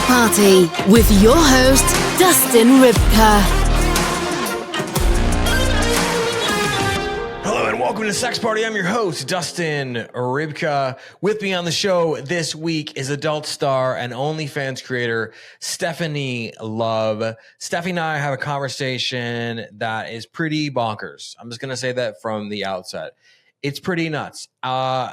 Party with your host, Dustin Rybka. Hello and welcome to Sex Party. I'm your host, Dustin Rybka. With me on the show this week is adult star and OnlyFans creator, Stephanie Love. Stephanie and I have a conversation that is pretty bonkers. I'm just going to say that from the outset. It's pretty nuts.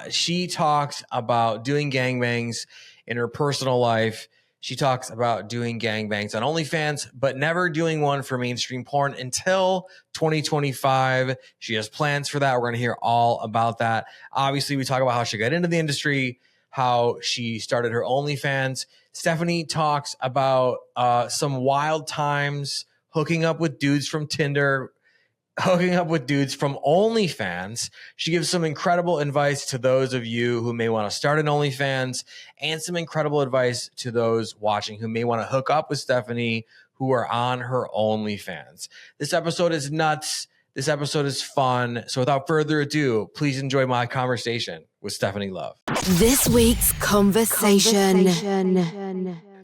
She talks about doing gangbangs in her personal life. She talks about doing gangbangs on OnlyFans, but never doing one for mainstream porn until 2025. She has plans for that. We're going to hear all about that. Obviously, we talk about how she got into the industry, how she started her OnlyFans. Stephanie talks about some wild times hooking up with dudes from Tinder, hooking up with dudes from OnlyFans. She gives some incredible advice to those of you who may want to start an OnlyFans, and some incredible advice to those watching who may want to hook up with Stephanie who are on her OnlyFans. This episode is nuts. This episode is fun. So without further ado, please enjoy my conversation with Stephanie Love. This week's conversation.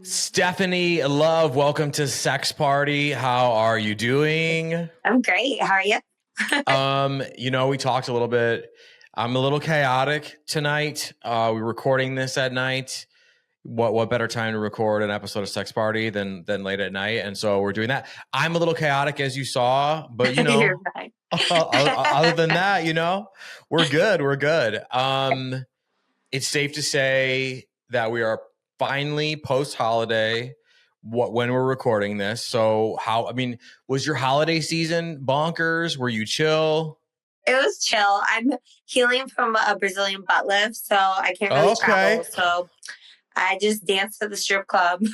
Stephanie Love, welcome to Sex Party. How are you doing? I'm great. How are you? We talked a little bit. I'm a little chaotic tonight. We're recording this at night. What better time to record an episode of Sex Party than late at night? And so we're doing that. I'm a little chaotic, as you saw, but You're fine. other than that, we're good. We're good. It's safe to say that we are finally post-holiday when we're recording this. So was your holiday season bonkers? Were you chill? It was chill. I'm healing from a Brazilian butt lift, so I can't really travel. So I just danced at the strip club.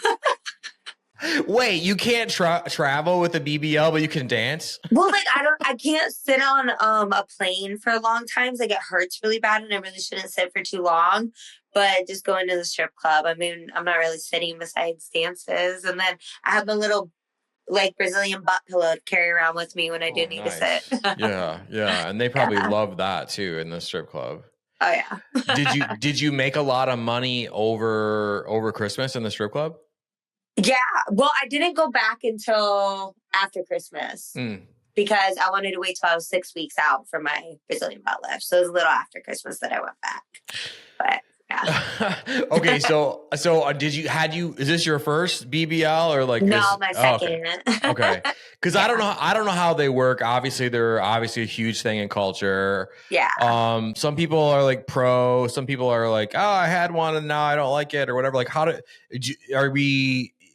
Wait, you can't travel with a BBL, but you can dance? Well, I can't sit on a plane for long times. Like, it hurts really bad, and I really shouldn't sit for too long. But just going to the strip club, I'm not really sitting besides dances. And then I have my little Brazilian butt pillow to carry around with me when I do need to sit. Yeah. And they probably love that too in the strip club. Oh yeah. Did you make a lot of money over Christmas in the strip club? Yeah. Well, I didn't go back until after Christmas because I wanted to wait till I was 6 weeks out for my Brazilian butt lift. So it was a little after Christmas that I went back. But yeah. Okay, so is this your first BBL or my second? Okay. Because I don't know how they work. Obviously, they're a huge thing in culture. Yeah. Some people are pro, some people are oh, I had one and now I don't like it or whatever.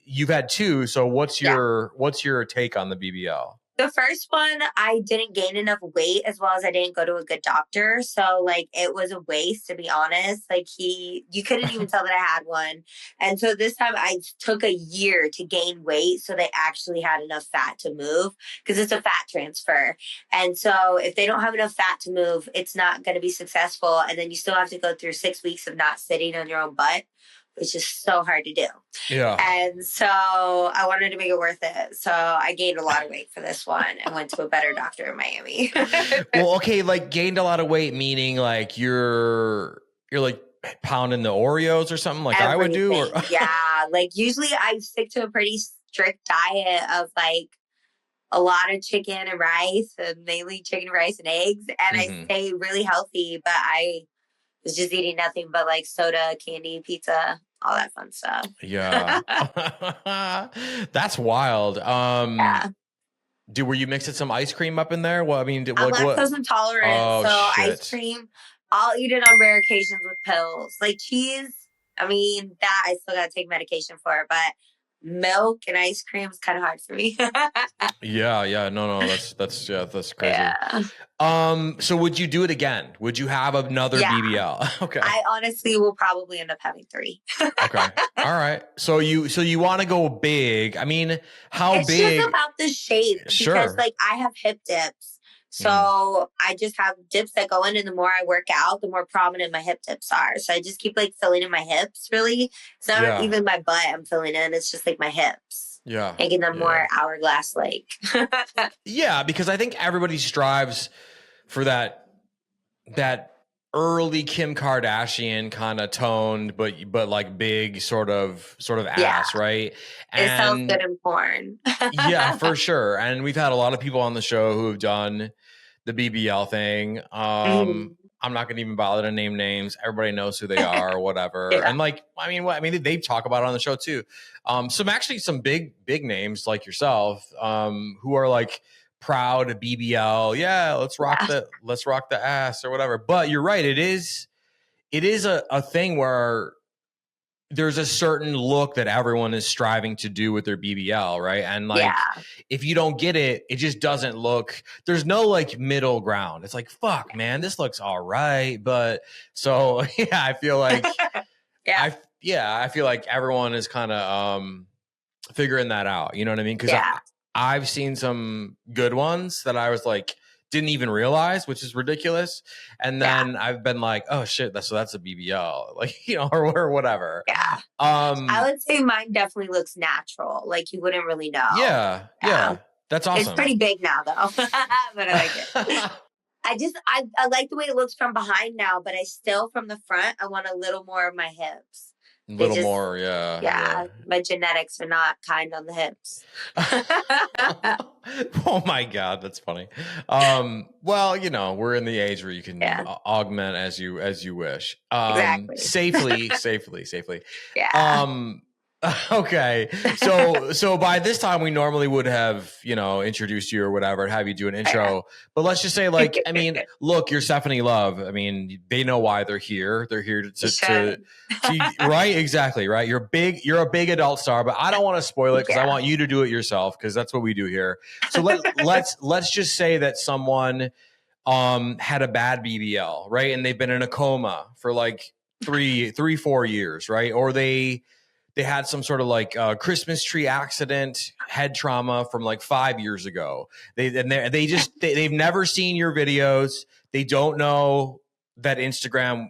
You've had two, so what's your take on the BBL? The first one, I didn't gain enough weight as well as I didn't go to a good doctor. So it was a waste, to be honest. You couldn't even tell that I had one. And so this time I took a year to gain weight so they actually had enough fat to move, because it's a fat transfer. And so if they don't have enough fat to move, it's not going to be successful. And then you still have to go through 6 weeks of not sitting on your own butt, which is so hard to do. Yeah. And so I wanted to make it worth it. So I gained a lot of weight for this one and went to a better doctor in Miami. Well, okay, gained a lot of weight, meaning you're pounding the Oreos or something Everything. I would do? Or... Yeah. Usually I stick to a pretty strict diet of a lot of chicken and rice, and mainly chicken, rice, and eggs. And I stay really healthy, but I was just eating nothing but soda, candy, pizza, all that fun stuff. Yeah. That's wild. Yeah. Were you mixing some ice cream up in there? Well, I'm lactose intolerant, shit. Ice cream, I'll eat it on rare occasions with pills. Cheese, that I still got to take medication for, but milk and ice cream is kind of hard for me. Yeah. No, that's crazy. Yeah. So would you do it again? Would you have another BBL? Okay. I honestly will probably end up having 3. Okay. All right. So you want to go big. How big? It's just about the shape. Sure. Because I have hip dips. So I just have dips that go in, and the more I work out, the more prominent my hip dips are. So I just keep filling in my hips, really. It's not even my butt I'm filling in. It's just my hips. Yeah. Making them more hourglass-like. Yeah, because I think everybody strives for that early Kim Kardashian kind of toned, but like big sort of ass, right? It sounds And good in porn. yeah, for sure. And we've had a lot of people on the show who have done the BBL thing. I'm not going to even bother to name names. Everybody knows who they are or whatever. Yeah. And like, I mean, they talk about it on the show too. Some big names like yourself, who are like proud of BBL. Yeah, let's rock the ass or whatever. But you're right. It is a thing where there's a certain look that everyone is striving to do with their BBL, right? And like, if you don't get it, it just doesn't look, there's no like middle ground. It's like, fuck, man, this looks all right. But so, yeah, I feel like, I feel like everyone is kind of figuring that out. You know what I mean? Because I've seen some good ones that I was like, didn't even realize, which is ridiculous. And then I've been like, oh shit, that's a BBL, like, you know, or whatever. Yeah. I would say mine definitely looks natural. Like you wouldn't really know. Yeah. That's awesome. It's pretty big now though, but I like it. I like the way it looks from behind now, but I still, from the front, I want a little more of my hips. More, yeah. My genetics are not kind on the hips. Oh my God, that's funny. Well, you know, we're in the age where you can augment as you wish. Exactly. Safely. Yeah. Okay. So by this time we normally would have, you know, introduced you or whatever, have you do an intro. But let's just say, like, I mean, look, you're Stephanie Love. I mean, they know why they're here. They're here to right? Exactly, right? You're a big adult star, but I don't want to spoil it because I want you to do it yourself, because that's what we do here. So let's just say that someone had a bad BBL, right? And they've been in a coma for like 4 years, right? Or they had some sort of like Christmas tree accident, head trauma from like 5 years ago. They've never seen your videos. They don't know that Instagram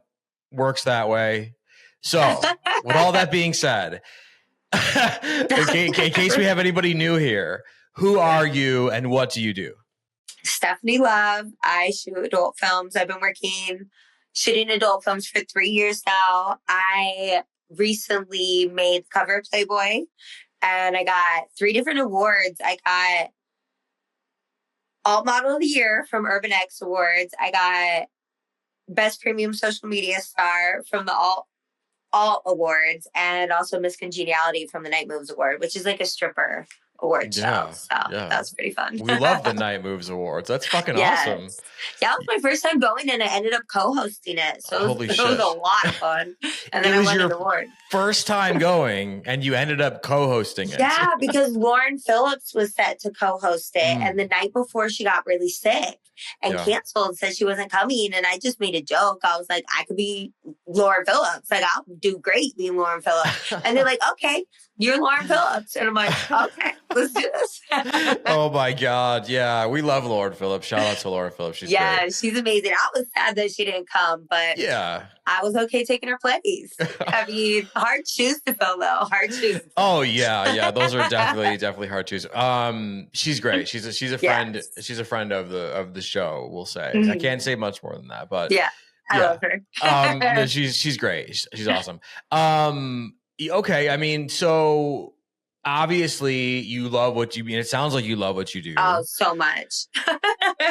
works that way. So with all that being said, in case we have anybody new here, who are you and what do you do? Stephanie Love. I shoot adult films. I've been shooting adult films for 3 years now. I recently made the cover of Playboy, and I got 3 different awards. I got Alt Model of the Year from Urban X Awards. I got Best Premium Social Media Star from the Alt Awards, and also Miss Congeniality from the Night Moves Award, which is like a stripper award show. So that was pretty fun. We love the Night Moves Awards. That's fucking awesome. Yeah, it was my first time going, and I ended up co-hosting it. So it was a lot of fun. And then I won an award. First time going, and you ended up co-hosting it. Yeah, because Lauren Phillips was set to co-host it, and the night before she got really sick and canceled, said she wasn't coming. And I just made a joke. I was like, I could be Lauren Phillips. Like, I'll do great being Lauren Phillips. And they're like, okay, you're Lauren Phillips. And I'm like, okay, let's do this. Oh my God. Yeah. We love Lauren Phillips. Shout out to Lauren Phillips. She's great. She's amazing. I was sad that she didn't come, but I was okay taking her place. I mean, hard shoes to fill though. Hard shoes. Oh yeah. Those are definitely hard shoes. She's great. She's a friend. Yes. She's a friend of the show, we'll say. I can't say much more than that, but I love her. She's great. She's awesome. Okay. I mean, so obviously you love what you mean. It sounds like you love what you do. Oh, so much.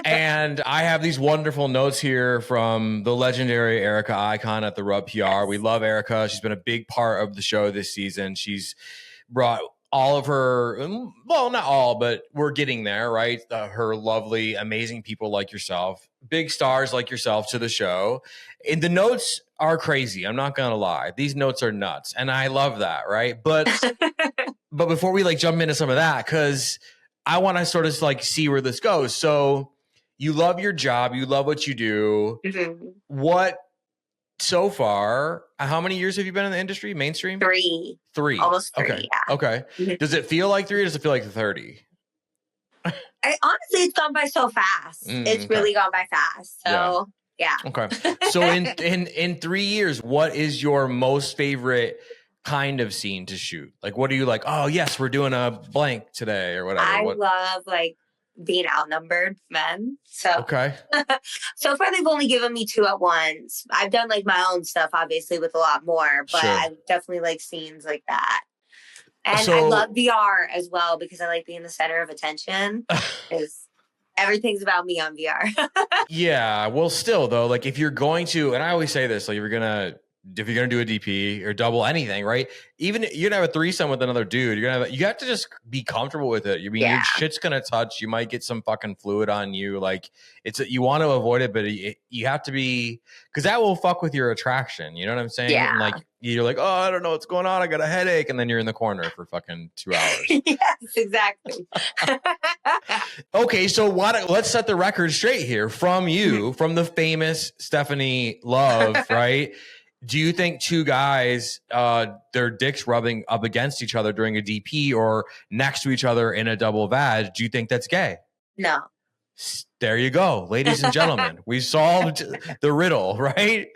And I have these wonderful notes here from the legendary Erica Icon at the Rub PR. Yes. We love Erica. She's been a big part of the show this season. She's brought all of her, well, not all, but we're getting there, right? Her lovely, amazing people like yourself, big stars like yourself to the show. And the notes are crazy. I'm not going to lie. These notes are nuts. And I love that, right? But but before we like jump into some of that, because I want to sort of like see where this goes. So you love your job. You love what you do. Mm-hmm. What, so far, how many years have you been in the industry, mainstream? 3. Almost 3, okay. Okay. Mm-hmm. Does it feel like 3 or does it feel like 30? Honestly, it's gone by so fast. It's really gone by fast. So, yeah. Okay. So in 3 years, what is your most favorite kind of scene to shoot? Like, what are you like, oh, yes, we're doing a blank today or whatever? I love like being outnumbered men. So Okay. so far they've only given me 2 at once. I've done like my own stuff, obviously, with a lot more, but Sure. I definitely like scenes like that. And I So- love VR as well because I like being the center of attention. Is everything's about me on VR. Yeah. Well, still though, like if you're going to, and I always say this, like if you're gonna do a DP or double anything, right? Even you're gonna have a threesome with another dude, you have to just be comfortable with it. I mean, your shit's gonna touch. You might get some fucking fluid on you. Like you want to avoid it, but you have to be, because that will fuck with your attraction. You know what I'm saying? Yeah. And like you're like, oh, I don't know what's going on. I got a headache, and then you're in the corner for fucking 2 hours. Yes, exactly. Okay, so let's set the record straight here from you, from the famous Stephanie Love, right? Do you think 2 guys, their dicks rubbing up against each other during a DP or next to each other in a double vag, do you think that's gay? No. There you go, ladies and gentlemen. We solved the riddle, right?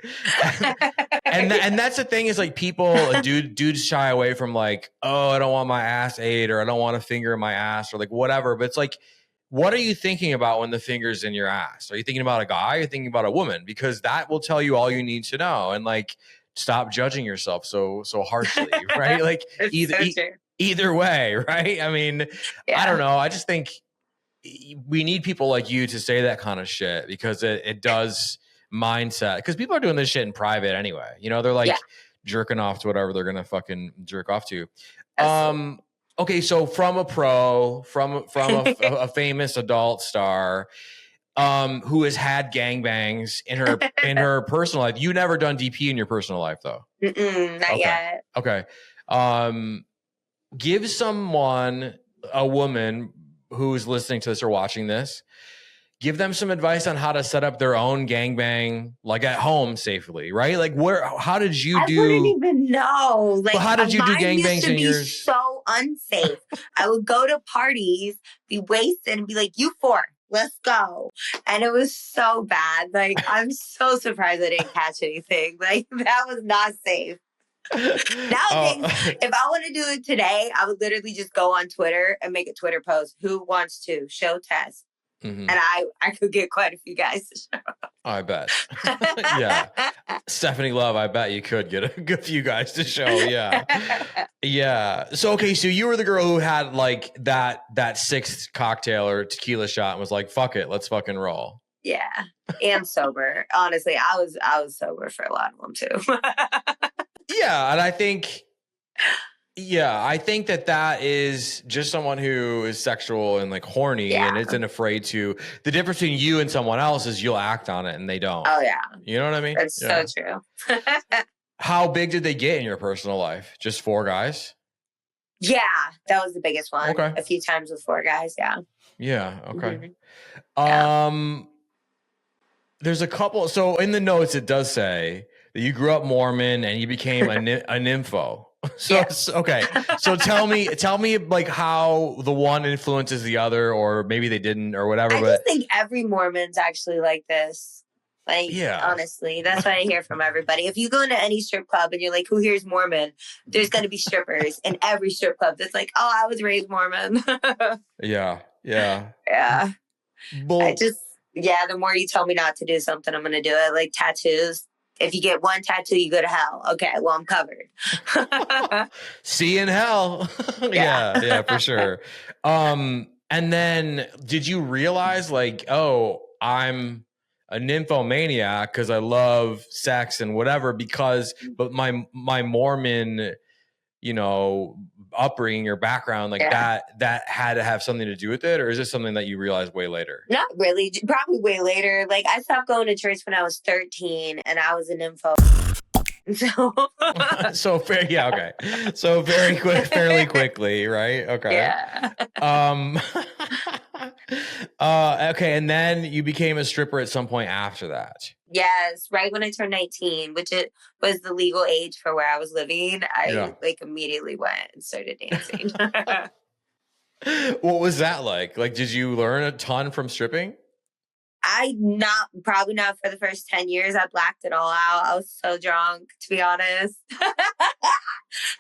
and that's the thing is like dudes shy away from like, oh, I don't want my ass ate, or I don't want a finger in my ass, or like whatever. But it's like, what are you thinking about when the finger's in your ass? Are you thinking about a guy? Or are you thinking about a woman? Because that will tell you all you need to know. And like, stop judging yourself so harshly, right? Like either way, right? I mean, I don't know. I just think we need people like you to say that kind of shit because it does mindset. Because people are doing this shit in private anyway. You know, they're like jerking off to whatever they're gonna fucking jerk off to. Okay, so from a pro, from a famous adult star, who has had gangbangs in her personal life. You never done DP in your personal life though. Not yet. Okay. Give a woman who's listening to this or watching this, give them some advice on how to set up their own gangbang, like at home safely, right? Like how did you do? I wouldn't even know. Like, how did you do gangbangs used to in be yours? So unsafe. I would go to parties, be wasted, and be like, "You 4, let's go," and it was so bad. Like, I'm so surprised I didn't catch anything. Like, that was not safe. Nowadays, if I want to do it today, I would literally just go on Twitter and make a Twitter post. Who wants to show test? Mm-hmm. And I could get quite a few guys to show. I bet. Yeah. Stephanie Love, I bet you could get a good few guys to show. Yeah. Yeah. So, okay. So you were the girl who had like that 6th cocktail or tequila shot and was like, fuck it, let's fucking roll. Yeah. And sober. Honestly, I was sober for a lot of them too. Yeah. And I think that is just someone who is sexual and like horny and isn't afraid to. The difference between you and someone else is you'll act on it and they don't. Oh, yeah. You know what I mean? That's so true. How big did they get in your personal life? Just 4 guys? Yeah, that was the biggest one. Okay. A few times with 4 guys, yeah. Yeah, okay. Mm-hmm. There's a couple. So in the notes, it does say that you grew up Mormon and you became a nympho. So, okay. So tell me like how the one influences the other, or maybe they didn't or whatever. I just think every Mormon's actually like this. Like, honestly, that's what I hear from everybody. If you go into any strip club and you're like, who here's Mormon? There's going to be strippers in every strip club that's like, oh, I was raised Mormon. Yeah. Well, the more you tell me not to do something, I'm going to do it. Like tattoos. If you get 1 tattoo, you go to hell. Okay, well, I'm covered. See you in hell. Yeah, for sure. And then did you realize like, oh, I'm a nymphomaniac because I love sex and whatever, but my Mormon, upbringing or background like that had to have something to do with it, or is this something that you realized way later? Not really, probably way later. Like I stopped going to church when I was 13 and I was an info. So fair, yeah, okay. So fairly quickly, right? Okay. Yeah. Okay, and then you became a stripper at some point after that. Yes, right when I turned 19, which it was the legal age for where I was living. I immediately went and started dancing. What was that like? Like, did you learn a ton from stripping? Probably not for the first 10 years. I blacked it all out. I was so drunk, to be honest.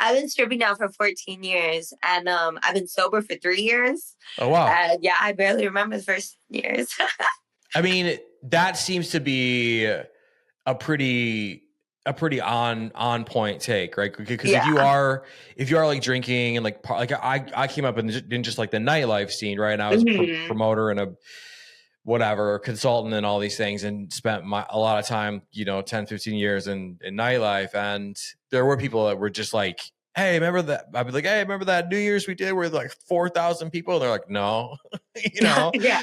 I've been stripping now for 14 years, and I've been sober for 3 years. Oh, wow. Yeah, I barely remember the first years. I mean, that seems to be a pretty on point take, right? Because Yeah. if you are like drinking and like I came up in just like the nightlife scene, right? And I was a promoter and a whatever consultant and all these things, and spent a lot of time, 10, 15 years in nightlife. And there were people that were just like, hey, remember that? I'd be like, hey, remember that New Year's we did where like 4,000 people? And they're like, no, Yeah.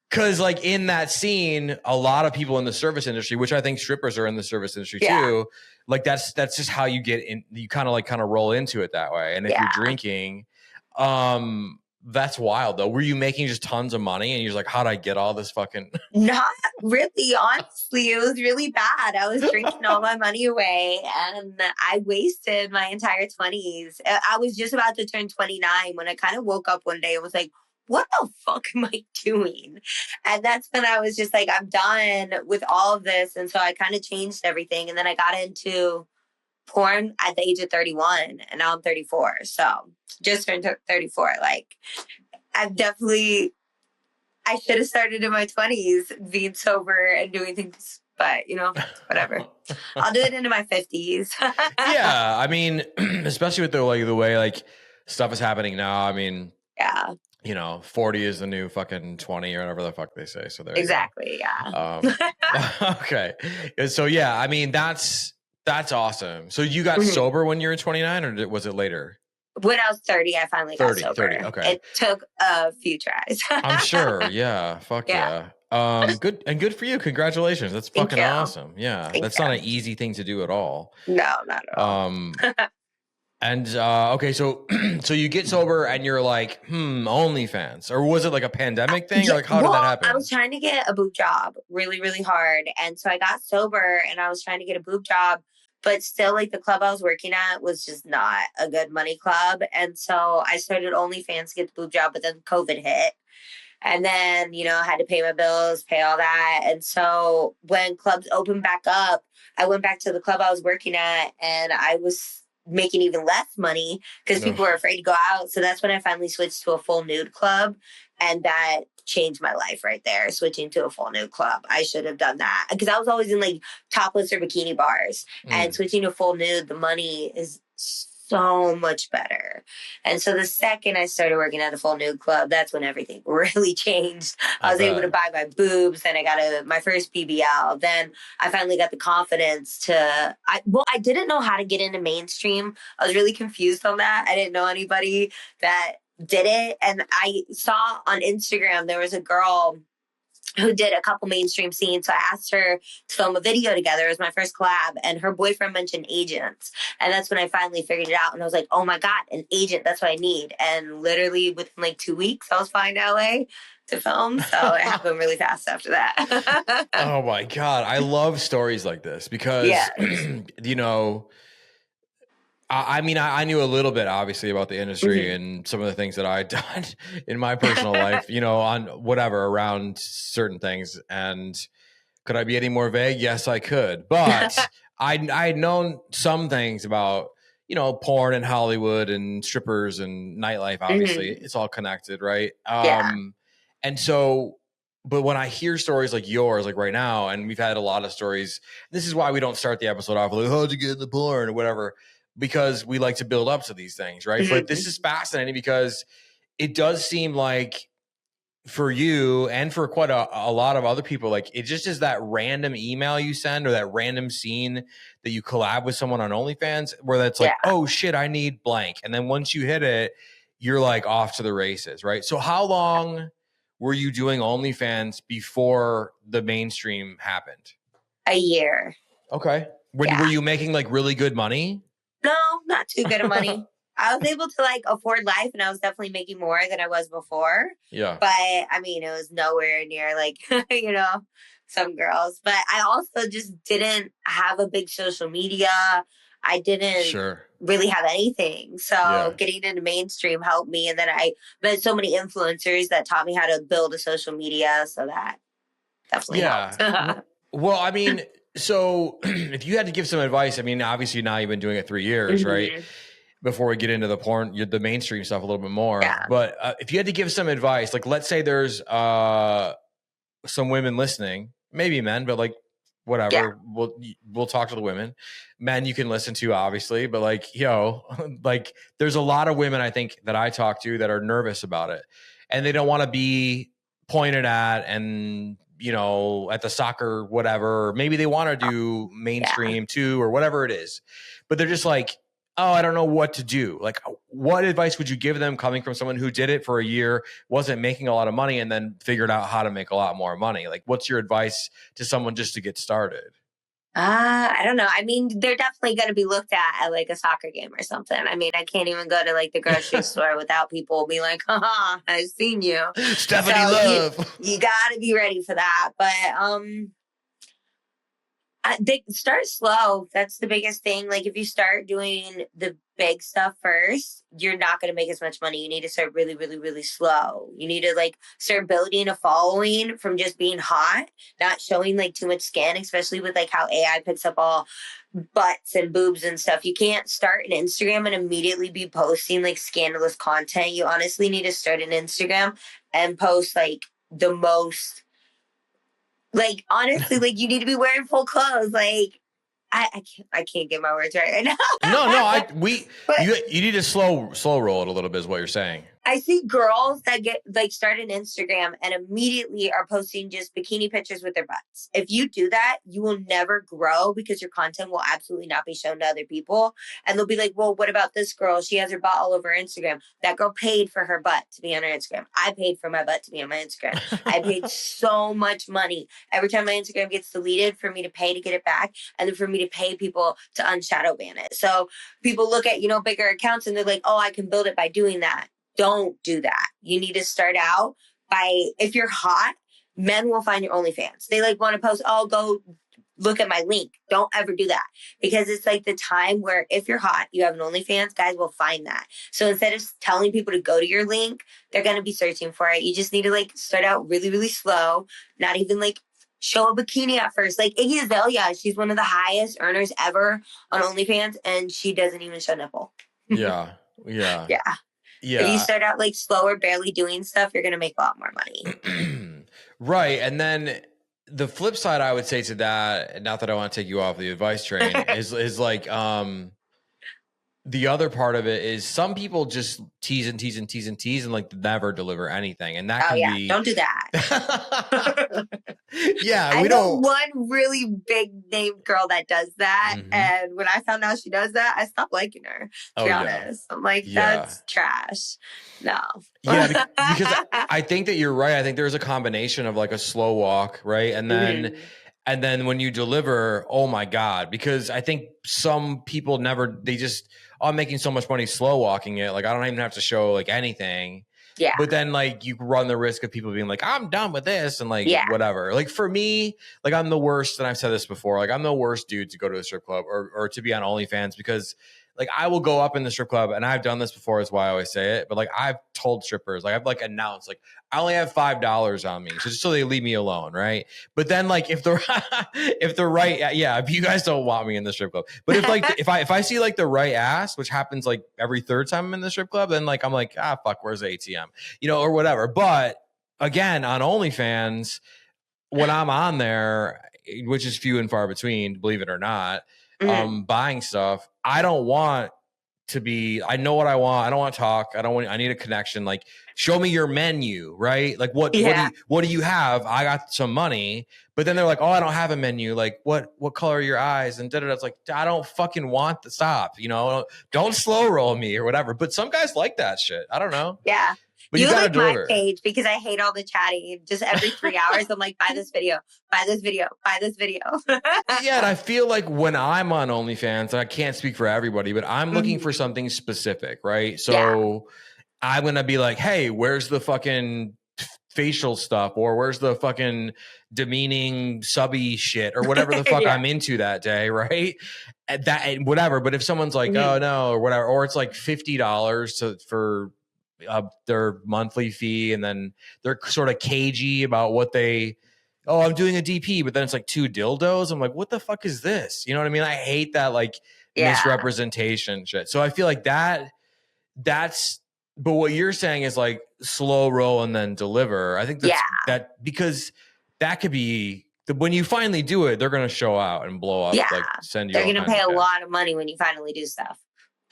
Because like in that scene, a lot of people in the service industry, which I think strippers are in the service industry too, like that's just how you get in. You kind of roll into it that way. And if you're drinking, that's wild though. Were you making just tons of money and you're like, how'd I get all this fucking? Not really, honestly. It was really bad. I was drinking all my money away and I wasted my entire 20s. I was just about to turn 29 when I kind of woke up one day and was like, what the fuck am I doing? And that's when I was just like, I'm done with all of this. And so I kind of changed everything. And then I got into porn at the age of 31 and now I'm 34. So just turned 34. Like I should have started in my 20s being sober and doing things, but whatever. I'll do it into my 50s. Yeah. I mean, especially with the way like stuff is happening now. I mean, yeah. 40 is the new fucking 20 or whatever the fuck they say. So there exactly. Yeah. Okay. So yeah, I mean, that's awesome. So you got sober when you were 29 or was it later? When I was 30, I finally got sober. 30, okay. It took a few tries. I'm sure. Yeah. Fuck yeah. Good. And good for you. Congratulations. That's fucking awesome. Yeah. That's not an easy thing to do at all. No, not at all. And okay, so you get sober and you're like, OnlyFans, or was it like a pandemic thing? Or like how did that happen? I was trying to get a boob job really, really hard, and so I got sober and I was trying to get a boob job, but still, like the club I was working at was just not a good money club, and so I started OnlyFans to get the boob job, but then COVID hit. And then, I had to pay my bills, pay all that. And so when clubs opened back up, I went back to the club I was working at and I was making even less money because people were afraid to go out. So that's when I finally switched to a full nude club. And that changed my life right there, switching to a full nude club. I should have done that because I was always in like topless or bikini bars. And switching to full nude, the money is so much better. And so the second I started working at a full nude club, that's when everything really changed. I was able to buy my boobs. Then I got my first BBL. Then I finally got the confidence I didn't know how to get into mainstream. I was really confused on that. I didn't know anybody that did it. And I saw on Instagram, there was a girl who did a couple mainstream scenes. So I asked her to film a video together. It was my first collab. And her boyfriend mentioned agents. And that's when I finally figured it out. And I was like, oh my God, an agent. That's what I need. And literally within like 2 weeks, I was flying to LA to film. So it happened really fast after that. Oh my God. I love stories like this because, I mean, I knew a little bit, obviously, about the industry and some of the things that I'd done in my personal life, on whatever around certain things. And could I be any more vague? Yes, I could. But I'd known some things about, porn and Hollywood and strippers and nightlife. Obviously, it's all connected, right? And so, but when I hear stories like yours, like right now, and we've had a lot of stories, this is why we don't start the episode off with, how'd you get into porn or whatever. Because we like to build up to these things, right? But this is fascinating because it does seem like for you and for quite a lot of other people, like it just is that random email you send or that random scene that you collab with someone on OnlyFans where that's like, oh shit, I need blank. And then once you hit it, you're like off to the races, right? So how long were you doing OnlyFans before the mainstream happened? A year. Okay. Were you making like really good money? No, not too good of money. I was able to like afford life and I was definitely making more than I was before. Yeah. But I mean, it was nowhere near like, some girls. But I also just didn't have a big social media. I didn't really have anything. So getting into mainstream helped me. And then I met so many influencers that taught me how to build a social media. So that definitely helped. Well, I mean... So if you had to give some advice, I mean, obviously now you've been doing it 3 years, right? before we get into the porn, the mainstream stuff a little bit more. Yeah. But if you had to give some advice, like let's say there's some women listening, maybe men, but like whatever, we'll talk to the women. Men you can listen to, obviously, but like, like there's a lot of women I think that I talk to that are nervous about it, and they don't want to be pointed at and at the soccer, whatever. Or maybe they want to do mainstream too, or whatever it is, but they're just like, oh, I don't know what to do. Like, what advice would you give them coming from someone who did it for a year, wasn't making a lot of money, and then figured out how to make a lot more money? Like, what's your advice to someone just to get started? I don't know. I mean, they're definitely going to be looked at like a soccer game or something. I mean, I can't even go to like the grocery store without people being like, haha, I've seen you. Stephanie Love. You got to be ready for that. But, they start slow. That's the biggest thing. Like if you start doing the big stuff first, you're not going to make as much money. You need to start really, really, really slow. You need to like start building a following from just being hot, not showing like too much skin, especially with like how AI picks up all butts and boobs and stuff. You can't start an Instagram and immediately be posting like scandalous content. You honestly need to start an Instagram and post like the most, like, honestly, like, you need to be wearing full clothes. Like, I can't get my words right now. You need to slow roll it a little bit is what you're saying. I see girls that get like start an Instagram and immediately are posting just bikini pictures with their butts. If you do that, you will never grow because your content will absolutely not be shown to other people. And they'll be like, well, what about this girl? She has her butt all over Instagram. That girl paid for her butt to be on her Instagram. I paid for my butt to be on my Instagram. I paid so much money every time my Instagram gets deleted for me to pay to get it back, and then for me to pay people to unshadow ban it. So people look at, bigger accounts and they're like, oh, I can build it by doing that. Don't do that. You need to start out by, if you're hot, men will find your OnlyFans. They like want to post, oh, go look at my link. Don't ever do that, because it's like the time where if you're hot, you have an OnlyFans, guys will find that. So instead of telling people to go to your link, they're going to be searching for it. You just need to like start out really, really slow, not even like show a bikini at first. Like Iggy Azalea, she's one of the highest earners ever on OnlyFans, and she doesn't even show nipple. Yeah. Yeah. If you start out like slower, barely doing stuff, you're going to make a lot more money. Right. And then the flip side, I would say to that, not that I want to take you off the advice train, is like, the other part of it is some people just tease and like never deliver anything. And that can be. Don't do that. Yeah. I know one really big name girl that does that. Mm-hmm. And when I found out she does that, I stopped liking her, to be honest. I'm like, that's trash. No. Yeah. Because I think that you're right. I think there's a combination of like a slow walk, right? And then. Mm-hmm. And then when you deliver, oh my God, because I think some people I'm making so much money slow walking it. Like I don't even have to show like anything. Yeah. But then like you run the risk of people being like, I'm done with this and like whatever. Like for me, like I'm the worst, and I've said this before, like I'm the worst dude to go to a strip club or to be on OnlyFans, because like I will go up in the strip club, and I've done this before is why I always say it, but like I've told strippers, like I've like announced like I only have $5 on me, so just so they leave me alone, right? But then like if the right if you guys don't want me in the strip club, but if like if I see like the right ass, which happens like every third time I'm in the strip club, then like I'm like, fuck, where's the ATM, or whatever. But again, on OnlyFans, when I'm on there, which is few and far between, believe it or not, buying stuff, I don't want to be, I know what I want. I don't want to talk. I need a connection. Like, show me your menu, right? Like what do you have? I got some money, but then they're like, oh, I don't have a menu. Like what color are your eyes? And it's like, I don't fucking want the stop, don't slow roll me or whatever. But some guys like that shit. I don't know. Yeah. But you like deliver. My page because I hate all the chatting. Just every 3 hours, I'm like, buy this video, buy this video, buy this video. Yeah, and I feel like when I'm on OnlyFans, and I can't speak for everybody, but I'm looking for something specific, right? So I'm going to be like, hey, where's the fucking facial stuff, or where's the fucking demeaning subby shit, or whatever the fuck I'm into that day, right? Whatever. But if someone's like, oh no, or whatever, or it's like $50 for their monthly fee, and then they're sort of cagey about what I'm doing a DP, but then it's like 2 dildos. I'm like, what the fuck is this? You know what I mean? I hate that like misrepresentation shit. So I feel like that's, but what you're saying is like slow roll and then deliver. I think that's that, because that could be when you finally do it, they're going to show out and blow up. Yeah. Like send you. They're going to pay a lot of money when you finally do stuff.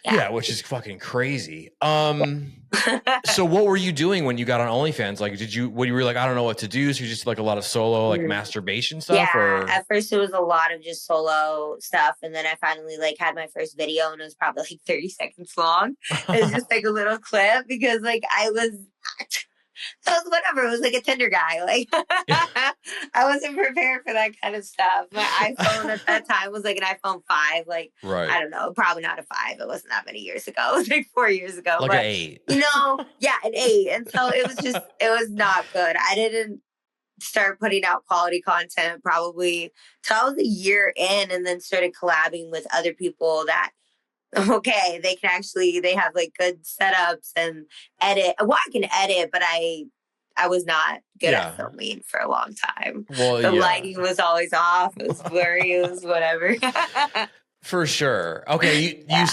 Yeah, which is fucking crazy. So what were you doing when you got on OnlyFans? Like, when you were like, I don't know what to do. So you just like a lot of solo, like masturbation stuff? Yeah. Or? At first it was a lot of just solo stuff. And then I finally like had my first video and it was probably like 30 seconds long. It was just like a little clip because like so it was whatever. It was like a Tinder guy. Like I wasn't prepared for that kind of stuff. My iPhone at that time was like an iPhone 5. Like, I don't know, probably not a 5. It wasn't that many years ago. It was like 4 years ago. Like an 8. You know, an 8. And so it was not good. I didn't start putting out quality content probably till I was a year in, and then started collabing with other people that they have like good setups and edit. Well, I can edit, but I was not good at filming for a long time. Well, the lighting was always off. It was blurry. It was whatever. For sure. Okay, you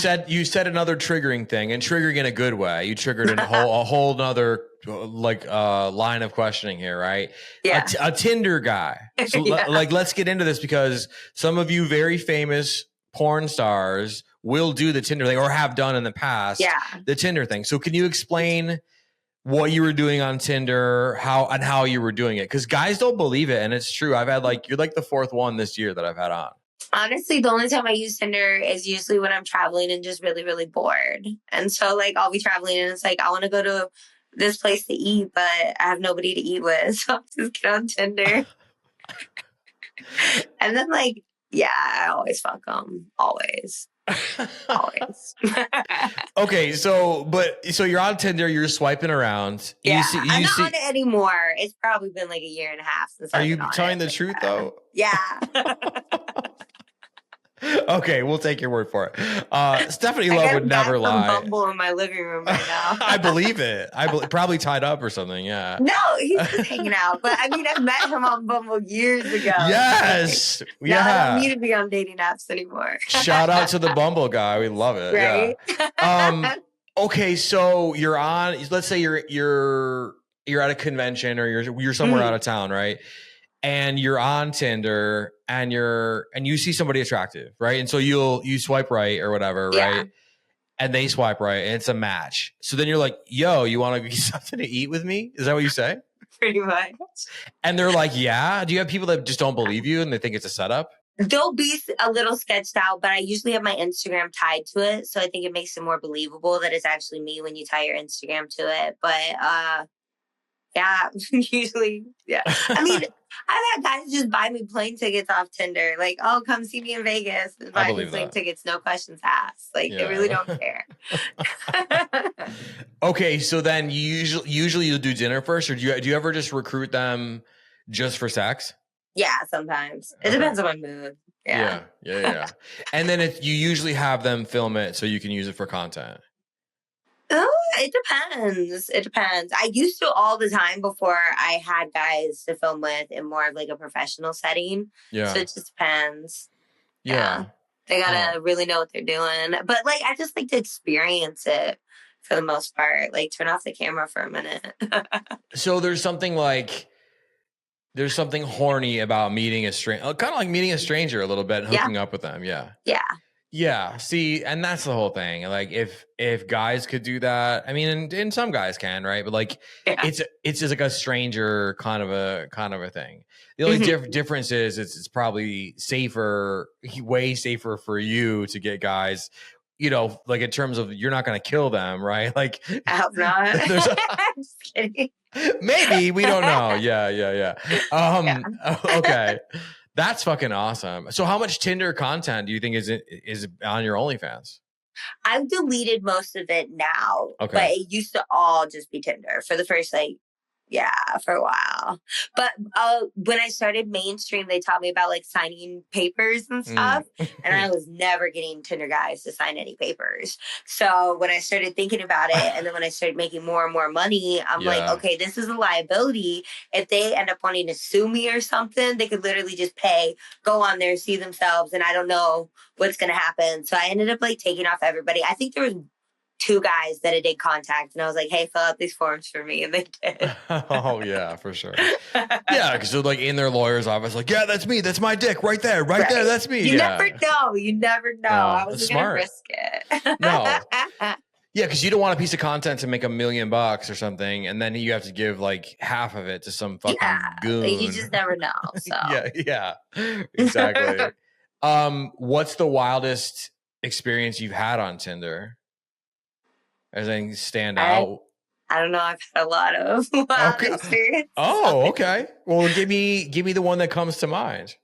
said another triggering thing, and triggering in a good way. You triggered a whole nother like line of questioning here, right? Yeah. A Tinder guy. So let's get into this, because some of you very famous porn stars will do the Tinder thing, or have done in the past. Yeah. The Tinder thing. So can you explain what you were doing on Tinder, how you were doing it? Because guys don't believe it, and it's true. I've had you're like the 4th one this year that I've had on. Honestly, the only time I use Tinder is usually when I'm traveling and just really, really bored. And so like I'll be traveling and it's like, I want to go to this place to eat, but I have nobody to eat with. So I'll just get on Tinder. And then I always fuck them. Always. Always. Okay, so you're on Tinder, you're swiping around. Yeah, I'm not on it anymore. It's probably been like a year and a half since I've been on it. Are you telling the truth though? Yeah. Okay, we'll take your word for it. Stephanie Love would never lie. Bumble in my living room right now. I believe it. Probably tied up or something. Yeah. No, he's just hanging out. But I mean, I met him on Bumble years ago. Yes. Yeah. I don't need to be on dating apps anymore. Shout out to the Bumble guy. We love it. Right. Yeah. Okay, so you're on. Let's say you're at a convention, or you're somewhere out of town, right? And you're on Tinder, and you see somebody attractive, right? And so you swipe right or whatever, right? And they swipe right, and it's a match. So then you're like, yo, you want to get something to eat with me? Is that what you say? Pretty much. And they're like, yeah. Do you have people that just don't believe you and they think it's a setup? They'll be a little sketched out, but I usually have my Instagram tied to it. So I think it makes it more believable that it's actually me when you tie your Instagram to it. But yeah, usually, yeah. I mean, I've had guys just buy me plane tickets off Tinder. Like, oh, come see me in Vegas. And buy me plane tickets, no questions asked. Like, they really don't care. Okay, so then usually you'll do dinner first, or do you ever just recruit them just for sex? Yeah, sometimes. It depends on my mood. Yeah. And then you usually have them film it so you can use it for content. It depends. It depends. I used to all the time before I had guys to film with in more of like a professional setting. Yeah. So it just depends. Yeah. They gotta really know what they're doing. But like, I just like to experience it for the most part. Like, turn off the camera for a minute. So there's something horny about meeting a stranger, kind of like meeting a stranger a little bit and hooking up with them. Yeah. Yeah. Yeah. See, and that's the whole thing. Like if guys could do that, I mean, and some guys can, right? But like, it's just like a stranger kind of a thing. The only difference is it's probably way safer for you to get guys, you know, like in terms of you're not going to kill them, right? Like, I hope not. Just kidding. Maybe, we don't know. Yeah. Okay. That's fucking awesome. So how much Tinder content do you think is on your OnlyFans? I've deleted most of it now, but it used to all just be Tinder for the first like Yeah, for a while. But when I started mainstream, they taught me about like signing papers and stuff. And I was never getting Tinder guys to sign any papers. So when I started thinking about it, and then when I started making more and more money, I'm like, okay, this is a liability. If they end up wanting to sue me or something, they could literally just pay, go on there, see themselves, and I don't know what's going to happen. So I ended up like taking off everybody. I think there was 2 guys that I did contact, and I was like, hey, fill out these forms for me. And they did. Oh, yeah, for sure. Yeah, because they're like in their lawyer's office, like, yeah, that's me. That's my dick right there. Right there. That's me. You never know. You never know. I wasn't going to risk it. No. Yeah, because you don't want a piece of content to make $1 million or something, and then you have to give like half of it to some fucking goon. You just never know. So yeah, exactly. What's the wildest experience you've had on Tinder? Does anything stand out? I don't know. I've had a lot of wild experiences. Oh, okay. Well, give me the one that comes to mind.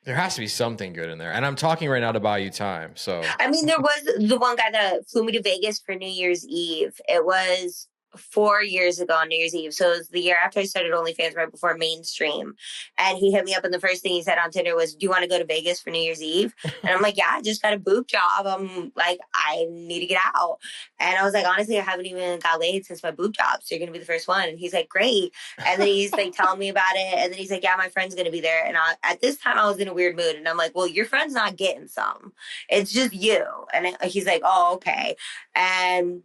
There has to be something good in there. And I'm talking right now to buy you time. So I mean, there was the one guy that flew me to Vegas for New Year's Eve. It was 4 years ago on New Year's Eve. So it was the year after I started OnlyFans, right before mainstream. And he hit me up, and the first thing he said on Tinder was, do you want to go to Vegas for New Year's Eve? And I'm like, yeah, I just got a boob job. I'm like, I need to get out. And I was like, honestly, I haven't even got laid since my boob job. So you're going to be the first one. And he's like, great. And then he's like telling me about it. And then he's like, yeah, my friend's going to be there. And at this time I was in a weird mood. And I'm like, well, your friend's not getting some. It's just you. And he's like, oh, okay. And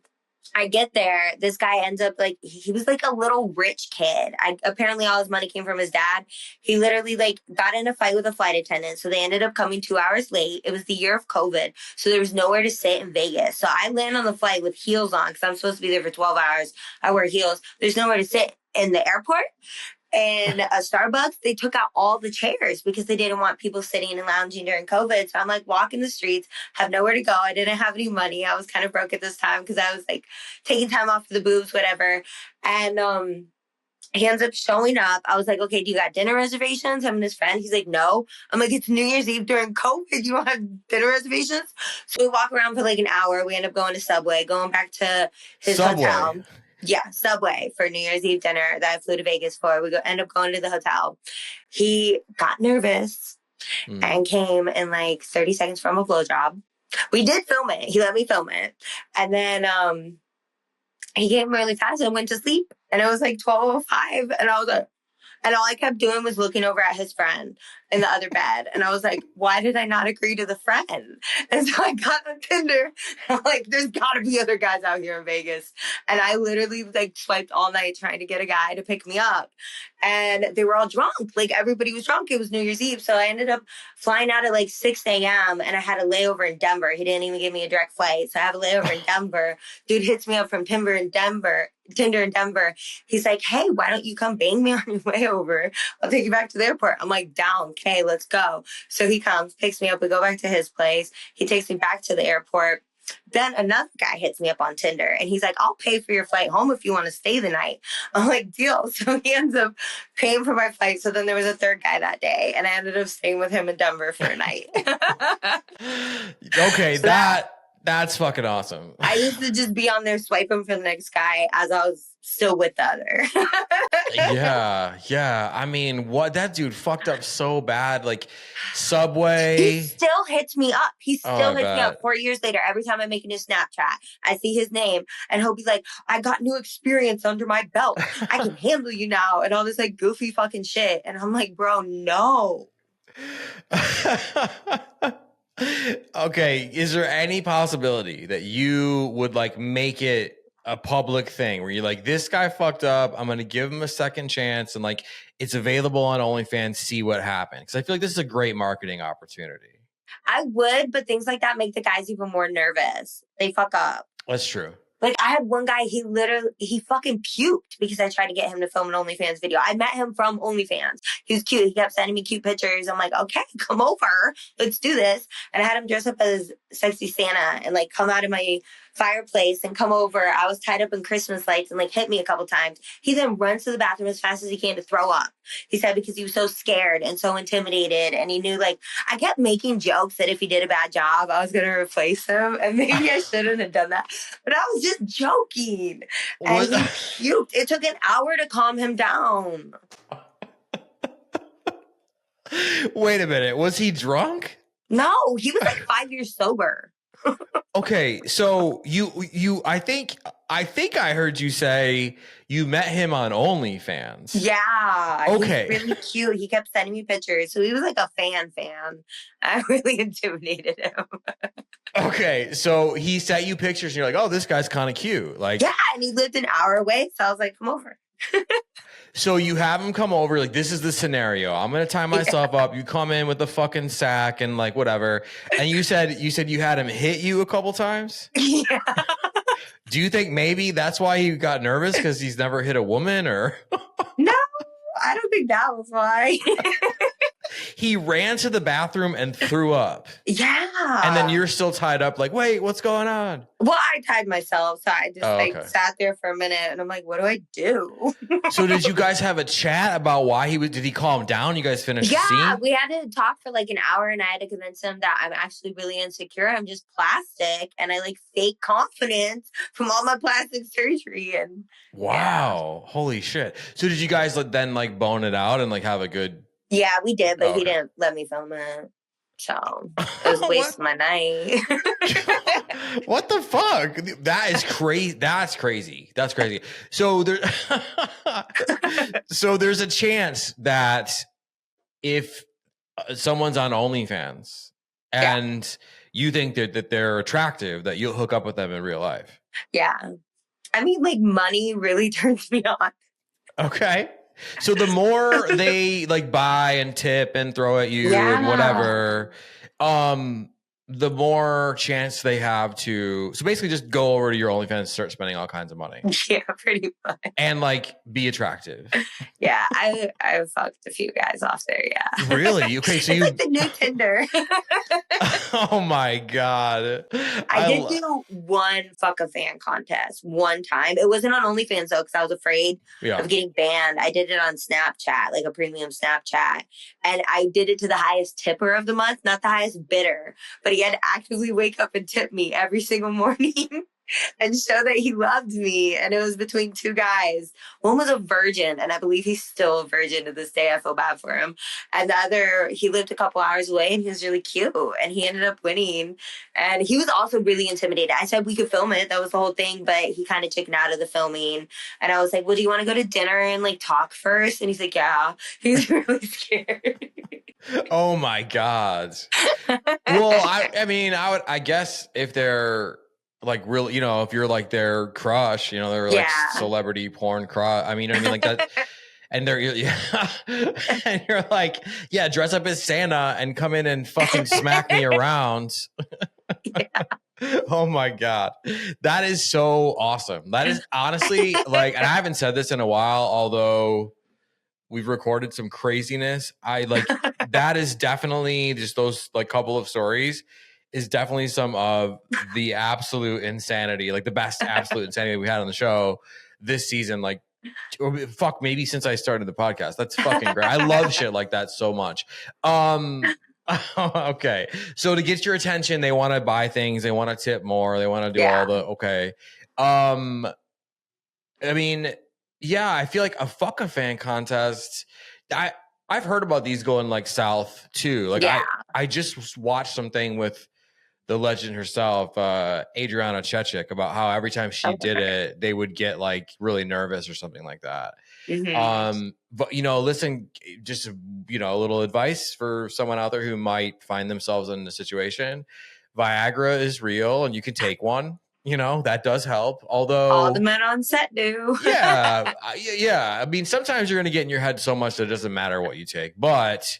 I get there, this guy ends up like, he was like a little rich kid. Apparently all his money came from his dad. He literally like got in a fight with a flight attendant. So they ended up coming 2 hours late. It was the year of COVID. So there was nowhere to sit in Vegas. So I land on the flight with heels on because I'm supposed to be there for 12 hours. I wear heels. There's nowhere to sit in the airport. And a Starbucks, they took out all the chairs because they didn't want people sitting and lounging during COVID. So I'm like walking the streets, have nowhere to go. I didn't have any money. I was kind of broke at this time because I was like taking time off for the boobs, whatever. And he ends up showing up. I was like, okay, do you got dinner reservations? Him and his friend. He's like, no. I'm like, it's New Year's Eve during COVID. You don't have dinner reservations? So we walk around for like an hour. We end up going to Subway, going back to his hotel. Yeah, Subway for New Year's Eve dinner that I flew to Vegas for. We end up going to the hotel. He got nervous and came in like 30 seconds from a blowjob. We did film it. He let me film it. And then he came really fast and went to sleep. And it was like 12:05. And I was like, and all I kept doing was looking over at his friend in the other bed. And I was like, why did I not agree to the friend? And so I got on Tinder. And I'm like, there's got to be other guys out here in Vegas. And I literally like swiped all night trying to get a guy to pick me up. And they were all drunk. Like everybody was drunk. It was New Year's Eve. So I ended up flying out at like 6 a.m. and I had a layover in Denver. He didn't even give me a direct flight. So I have a layover in Denver. Dude hits me up from Tinder in Denver. He's like, hey, why don't you come bang me on your way over? I'll take you back to the airport. I'm like, down. Okay, let's go. So he comes, picks me up. We go back to his place. He takes me back to the airport. Then another guy hits me up on Tinder and he's like, I'll pay for your flight home if you want to stay the night. I'm like, deal. So he ends up paying for my flight. So then there was a third guy that day and I ended up staying with him in Denver for a night. Okay, so that's fucking awesome. I used to just be on there swiping for the next guy as I was still with the other. Yeah. I mean, what that dude fucked up so bad. Like Subway. He still hits me up. He still hits me up 4 years later. Every time I make a new Snapchat, I see his name and he'll be like, I got new experience under my belt. I can handle you now. And all this like goofy fucking shit. And I'm like, bro, no. Okay, is there any possibility that you would like make it a public thing where you're like, this guy fucked up, I'm going to give him a second chance and like it's available on OnlyFans, see what happens? Because I feel like this is a great marketing opportunity. I would, but things like that make the guys even more nervous. They fuck up. That's true. Like I had one guy, he fucking puked because I tried to get him to film an OnlyFans video. I met him from OnlyFans. He was cute. He kept sending me cute pictures. I'm like, okay, come over. Let's do this. And I had him dress up as sexy Santa and like come out of my fireplace and come over. I was tied up in Christmas lights and like hit me a couple times. He then runs to the bathroom as fast as he can to throw up. He said because he was so scared and so intimidated, and he knew like I kept making jokes that if he did a bad job, I was going to replace him, and maybe I shouldn't have done that. But I was just joking, and he puked. It took an hour to calm him down. Wait a minute. Was he drunk? No, he was like 5 years sober. Okay, so I think I heard you say you met him on OnlyFans. Yeah. Okay. He's really cute. He kept sending me pictures. So he was like a fan. I really intimidated him. Okay, so he sent you pictures and you're like, oh, this guy's kind of cute. Like, yeah, and he lived an hour away. So I was like, come over. So you have him come over, like, this is the scenario. I'm going to tie myself up. You come in with the fucking sack and like whatever. And you said you had him hit you a couple times? Yeah. Do you think maybe that's why he got nervous because he's never hit a woman or? No, I don't think that was why. He ran to the bathroom and threw up. Yeah. And then you're still tied up like, wait, what's going on? Well, I tied myself. So I just sat there for a minute and I'm like, what do I do? So did you guys have a chat about why did he calm down? You guys finished the scene? Yeah, we had to talk for like an hour and I had to convince him that I'm actually really insecure. I'm just plastic and I like fake confidence from all my plastic surgery. And wow. Yeah. Holy shit. So did you guys then like bone it out and like have a good... Yeah, we did, but he didn't let me film it. So it was a waste of my night. What the fuck? That is crazy. That's crazy. That's crazy. So there's a chance that if someone's on OnlyFans and you think that they're attractive, that you'll hook up with them in real life. Yeah. I mean, like money really turns me on. Okay. So the more they like buy and tip and throw at you and whatever, the more chance they have to. So basically, just go over to your OnlyFans and start spending all kinds of money. Yeah, pretty much. And like be attractive. Yeah, I fucked a few guys off there. Yeah. Really? Okay, so it's like the new Tinder. Oh my god! I did do one fuck a fan contest one time. It wasn't on OnlyFans though, because I was afraid of getting banned. I did it on Snapchat, like a premium Snapchat, and I did it to the highest tipper of the month, not the highest bidder, but he had to actively wake up and tip me every single morning. And show that he loved me. And it was between two guys. One was a virgin, and I believe he's still a virgin to this day. I feel bad for him. And the other, he lived a couple hours away, and he was really cute. And he ended up winning. And he was also really intimidated. I said we could film it. That was the whole thing. But he kind of chickened out of the filming. And I was like, well, do you want to go to dinner and like talk first? And he's like, yeah. He's really scared. Oh my God. Well, I guess if they're like really, if you're like their crush, they're like celebrity porn crush. Like that. And they're, and you're like, yeah, dress up as Santa and come in and fucking smack me around. Yeah. Oh my God. That is so awesome. That is honestly like, and I haven't said this in a while, although we've recorded some craziness. That is definitely just those like couple of stories is definitely some of the absolute insanity, like the best absolute insanity we had on the show this season. Like, fuck, maybe since I started the podcast. That's fucking great. I love shit like that so much. Okay. So to get your attention, they want to buy things. They want to tip more. They want to do all the, okay. I feel like a fuck a fan contest. I've heard about these going like south too. Like I just watched something with the legend herself, Adriana Chechik, about how every time she did it, they would get like really nervous or something like that. Mm-hmm. But listen, just a little advice for someone out there who might find themselves in a situation. Viagra is real, and you can take one. That does help. Although all the men on set do. Yeah. Sometimes you're going to get in your head so much that it doesn't matter what you take. But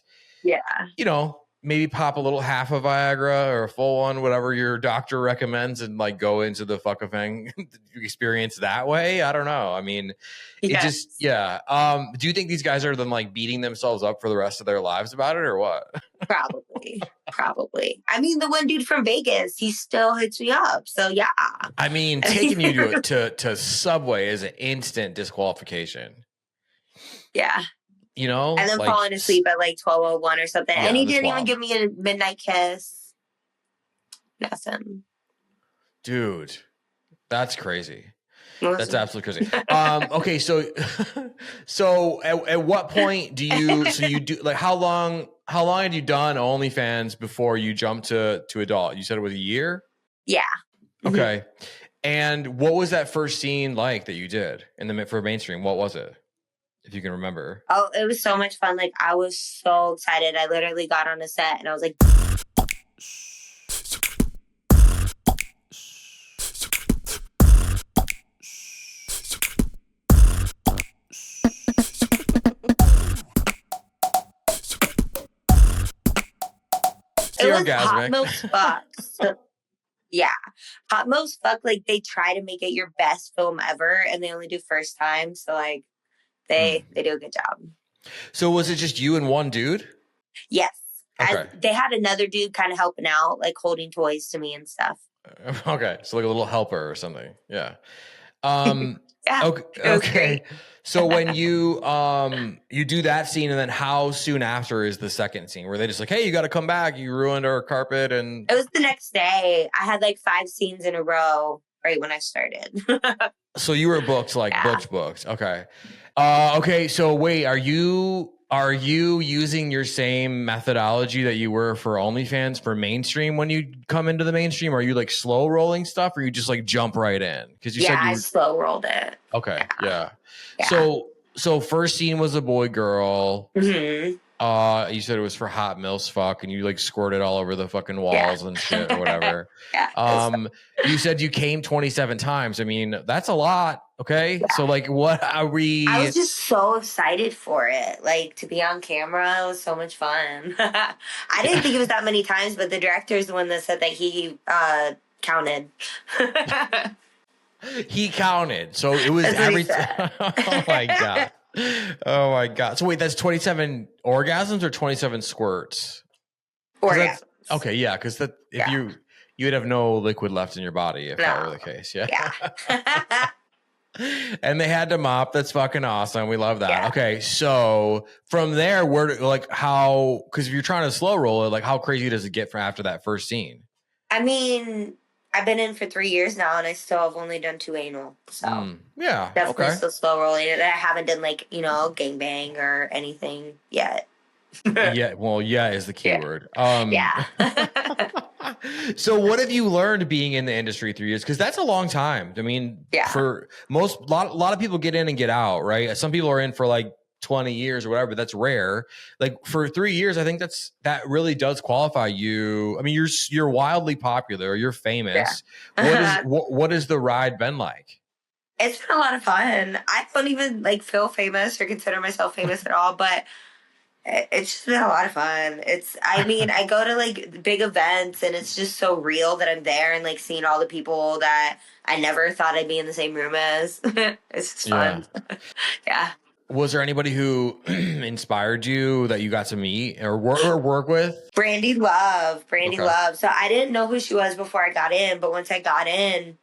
maybe pop a little half a Viagra or a full one, whatever your doctor recommends, and like go into the fuckafang experience that way? I don't know. I mean, it just, Yes. yeah. Do you think these guys are then like beating themselves up for the rest of their lives about it or what? Probably. I mean, the one dude from Vegas, he still hits me up. So yeah. I mean, taking you to Subway is an instant disqualification. Yeah. You know, And then like, falling asleep at like 12:01 or something. Yeah, And he that's didn't even wild. give me a midnight kiss. Nothing. Dude, that's crazy. Listen. That's absolutely crazy. Okay, so at what point do you do like how long had you done OnlyFans before you jumped to adult? You said it was a year? Yeah. Okay. And what was that first scene like that you did for mainstream? What was it? If you can remember. Oh, it was so much fun. Like, I was so excited. I literally got on a set and I was like, it was hot most fuck. So, yeah. Hot most fuck, like, they try to make it your best film ever and they only do first time. So, like, they do a good job. So was it just you and one dude? Yes. Okay. They had another dude kind of helping out, like holding toys to me and stuff. Okay. So like a little helper or something. Yeah. Yeah. Okay. So when you you do that scene, and then how soon after is the second scene? Were they just like, hey, you got to come back, you ruined our carpet? And it was the next day. I had like 5 scenes in a row right when I started. So you were booked, like booked. Okay. Okay. So wait, are you using your same methodology that you were for OnlyFans for mainstream when you come into the mainstream? Are you like slow rolling stuff, or you just like jump right in? Because you said I slow rolled it. Okay. Yeah. So first scene was a boy girl. Mm-hmm. You said it was for hot milfs fuck, and you like squirted all over the fucking walls and shit or whatever. You said you came 27 times. I mean, that's a lot. Okay. So like, what are we? I was just so excited for it. Like, to be on camera, it was so much fun. I didn't think it was that many times, but the director is the one that said that he counted. He counted. So it was every time. Oh my God. Oh my God. So wait, that's 27 orgasms or 27 squirts? Orgasms. Okay, yeah, because you would have no liquid left in your body if that were the case. Yeah. And they had to mop. That's fucking awesome. We love that. Yeah. Okay, so from there, because if you're trying to slow roll it, like how crazy does it get from after that first scene? I mean, I've been in for 3 years now, and I still have only done 2 anal. So yeah, definitely still slow rolling it. I haven't done like gangbang or anything yet. Yeah, well, yeah is the key word. So what have you learned being in the industry 3 years? Because that's a long time. I mean, for a lot of people get in and get out, right? Some people are in for like 20 years or whatever, but that's rare. Like for 3 years, I think that really does qualify you. I mean, you're wildly popular, you're famous. What has the ride been like? It's been a lot of fun. I don't even like feel famous or consider myself famous at all, but it's just been a lot of fun. I go to like big events and it's just so real that I'm there and like seeing all the people that I never thought I'd be in the same room as. It's just fun. Yeah. Was there anybody who inspired you that you got to meet or work with? Brandy Love. So I didn't know who she was before I got in, but once I got in,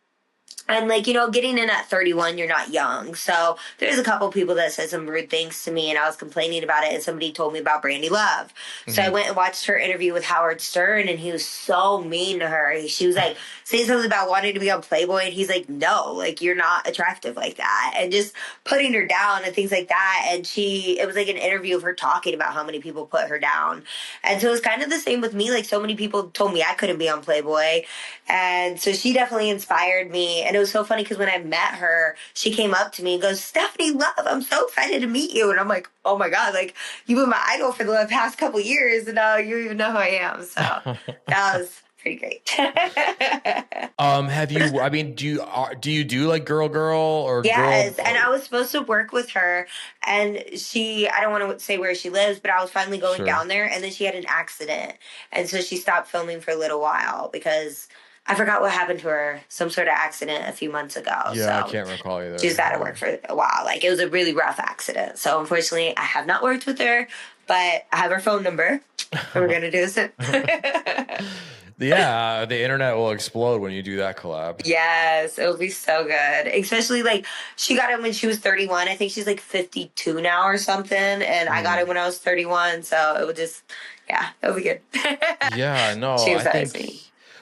and like, getting in at 31, you're not young. So there's a couple people that said some rude things to me and I was complaining about it and somebody told me about Brandy Love. So I went and watched her interview with Howard Stern and he was so mean to her. She was like saying something about wanting to be on Playboy and he's like, no, like you're not attractive like that. And just putting her down and things like that. And it was like an interview of her talking about how many people put her down. And so it was kind of the same with me. Like so many people told me I couldn't be on Playboy. And so she definitely inspired me. And it was so funny because when I met her, she came up to me and goes, Stephanie Love, I'm so excited to meet you. And I'm like, oh my God, like you've been my idol for the past couple years and now you even know who I am. So that was pretty great. Have you? I mean, do you do like girl or girl? Yes, and I was supposed to work with her, and I don't want to say where she lives, but I was finally going Sure. down there, and then she had an accident, and so she stopped filming for a little while because I forgot what happened to her, some sort of accident a few months ago. Yeah, I So can't recall either. she's out of work for a while. Like, it was a really rough accident. So unfortunately, I have not worked with her, but I have her phone number, and we're gonna do this. Yeah, the internet will explode when you do that collab. Yes, it'll be so good. Especially like she got it when she was 31. I think she's like 52 now or something. And I got it when I was 31. So it would just, yeah, it'll be good. Yeah, no, She was I nice think. to me.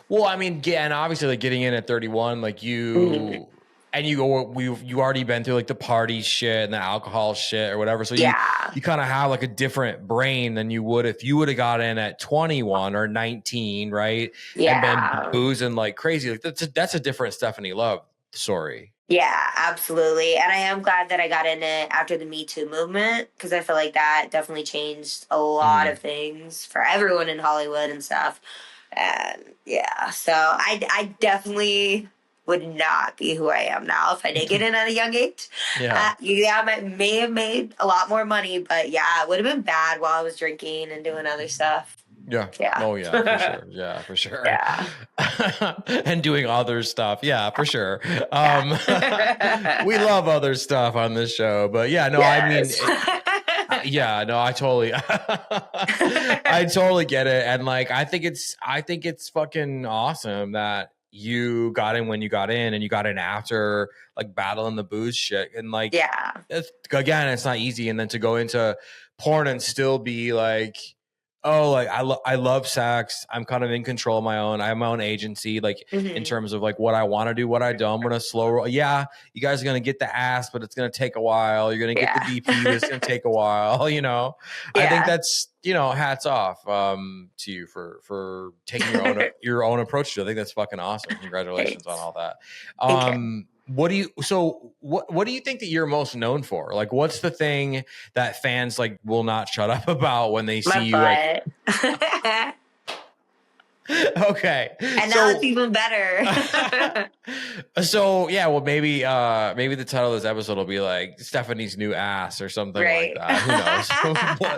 Well, I mean, yeah, and obviously, like getting in at 31, like you. And you already been through like the party shit and the alcohol shit or whatever. So Yeah. you kind of have like a different brain than you would if you would have got in at 21 or 19, right? And been Yeah. boozing like crazy. Like that's a different Stephanie Love story. Yeah, absolutely. And I am glad that I got in it after the Me Too movement because I feel like that definitely changed a lot of things for everyone in Hollywood and stuff. And yeah, so I definitely would not be who I am now if I did get in at a young age. Yeah. I may have made a lot more money, but yeah, it would have been bad while I was drinking and doing other stuff. Yeah. Yeah. Oh yeah, for sure. Yeah, for sure. Yeah. And doing other stuff. Yeah, for sure. We love other stuff on this show, but yeah, no, Yes. I mean, yeah, no, I totally, I totally get it. And like, I think it's fucking awesome that you got in when you got in and you got in after like battling the booze shit. And like, Yeah. it's not easy. And then to go into porn and still be like, oh, like I love sex. I'm kind of in control of my own. I have my own agency, like in terms of like what I want to do, what I don't. I'm gonna slow roll. Yeah, you guys are gonna get the ass, but it's gonna take a while. You're gonna get the DP, but it's gonna take a while. You know, I think that's hats off to you for taking your own approach to it. I think that's fucking awesome. Congratulations on all that. What do you think that you're most known for? Like, what's the thing that fans like will not shut up about when they see you? Like, okay, and now it's even better. So yeah, well maybe the title of this episode will be like Stephanie's new ass or something like that. Who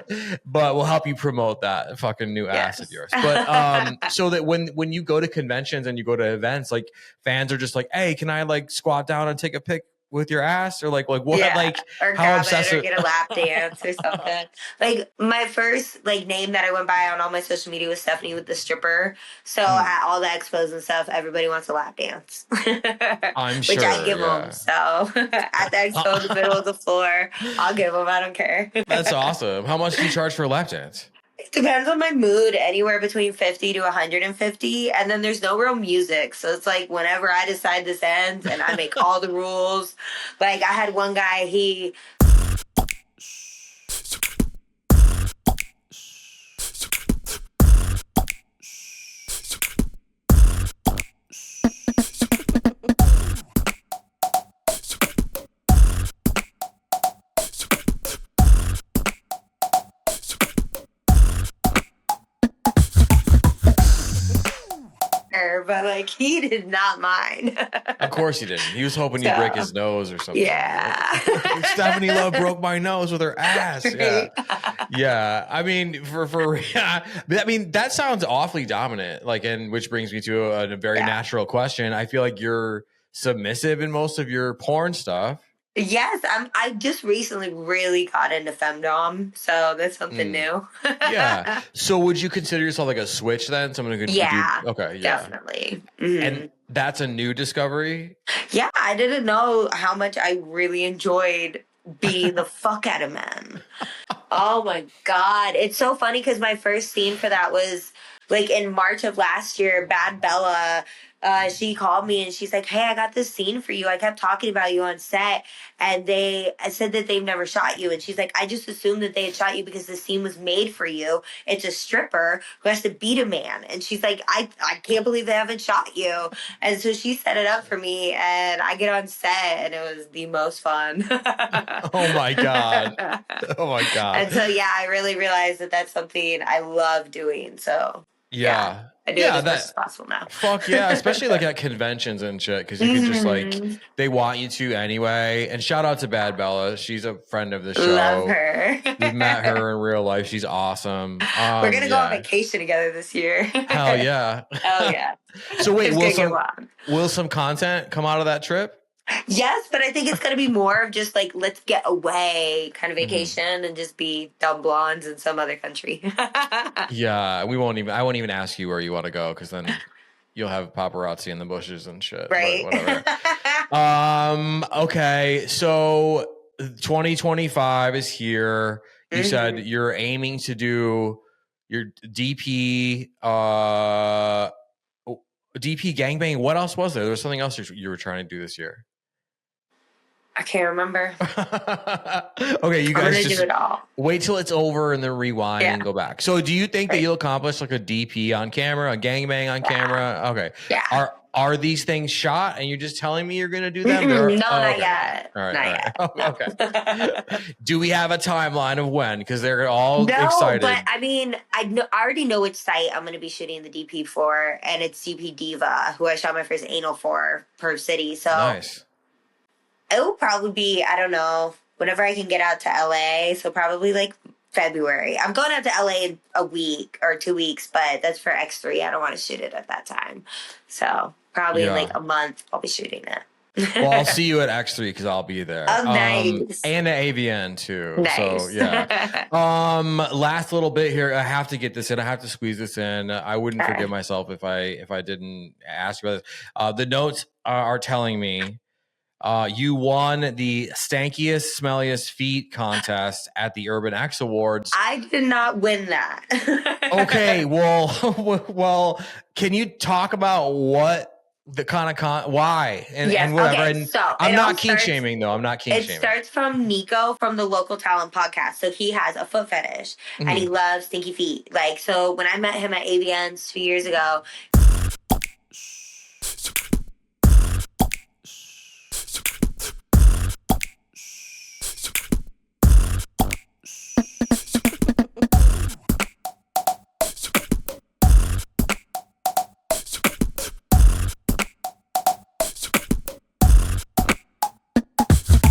knows? but we'll help you promote that fucking new ass of yours. But so that when you go to conventions and you go to events, like fans are just like, hey, can I like squat down and take a pic with your ass, or like what, like or how obsessive, or get a lap dance or something. Like my first like name that I went by on all my social media was Stephanie with the stripper. So at all the expos and stuff, everybody wants a lap dance. I'm sure, which I give them. So at the expo, in the middle of the floor, I'll give them. I don't care. That's awesome. How much do you charge for a lap dance? It depends on my mood, anywhere between 50 to 150. And then there's no real music. So it's like whenever I decide this ends and I make all the rules. Like I had one guy, he but like he did not mind. Of course he didn't. He was hoping you'd break his nose or something. Yeah. Stephanie Love broke my nose with her ass. Yeah. Yeah. I mean, I mean, that sounds awfully dominant. Like, and which brings me to a very natural question. I feel like you're submissive in most of your porn stuff. Yes, I just recently really got into femdom, so that's something new. Yeah. So would you consider yourself like a switch then? Someone who could okay, yeah. Definitely. And that's a new discovery? Yeah, I didn't know how much I really enjoyed beating the fuck out of men. Oh my God. It's so funny because my first scene for that was like in March of last year. Bad Bella, she called me and she's like, hey, I got this scene for you. I kept talking about you on set and I said that they've never shot you. And she's like, I just assumed that they had shot you because the scene was made for you. It's a stripper who has to beat a man. And she's like, I can't believe they haven't shot you. And so she set it up for me and I get on set and it was the most fun. Oh my God. Oh my God. And so, yeah, I really realized that that's something I love doing. So Yeah. I do it as much as possible now. Fuck yeah, especially like at conventions and shit, because you could just like, they want you to anyway. And shout out to Bad Bella. She's a friend of the show. Love her. We've met her in real life. She's awesome. We're going to go on vacation together this year. Hell yeah. Oh yeah. So wait, will some content come out of that trip? Yes, but I think it's going to be more of just like, let's get away kind of vacation and just be dumb blondes in some other country. Yeah, I won't even ask you where you want to go, because then you'll have paparazzi in the bushes and shit. Right. But whatever. Okay, so 2025 is here. You said you're aiming to do your DP gangbang. What else was there? There was something else you were trying to do this year. I can't remember. Okay, you guys just do it all. Wait till it's over and then rewind and go back. So do you think that you'll accomplish like a DP on camera, a gangbang on camera? Okay. Yeah. Are these things shot and you're just telling me you're going to do them? No, not yet. All right. Not yet. Okay. Do we have a timeline of when? Because they're all excited. No, but I mean, I already know which site I'm going to be shooting the DP for, and it's DP Diva, who I shot my first anal for per city. So nice. It will probably be, I don't know, whenever I can get out to LA. So probably like February. I'm going out to LA in a week or 2 weeks, but that's for X3. I don't want to shoot it at that time. So probably in like a month, I'll be shooting it. Well, I'll see you at X3 because I'll be there. Oh, nice. And at AVN too. Nice. So yeah. Last little bit here. I have to get this in. I have to squeeze this in. I wouldn't forgive myself if I didn't ask you about this. The notes are telling me you won the stankiest, smelliest feet contest at the Urban X Awards. I did not win that. Okay, well, can you talk about what the kind of why and whatever? Okay, and so I'm not kink shaming though. I'm not kink shaming. It starts from Nico from the Local Talent podcast. So he has a foot fetish and he loves stinky feet. Like, so when I met him at AVN's 2 years ago.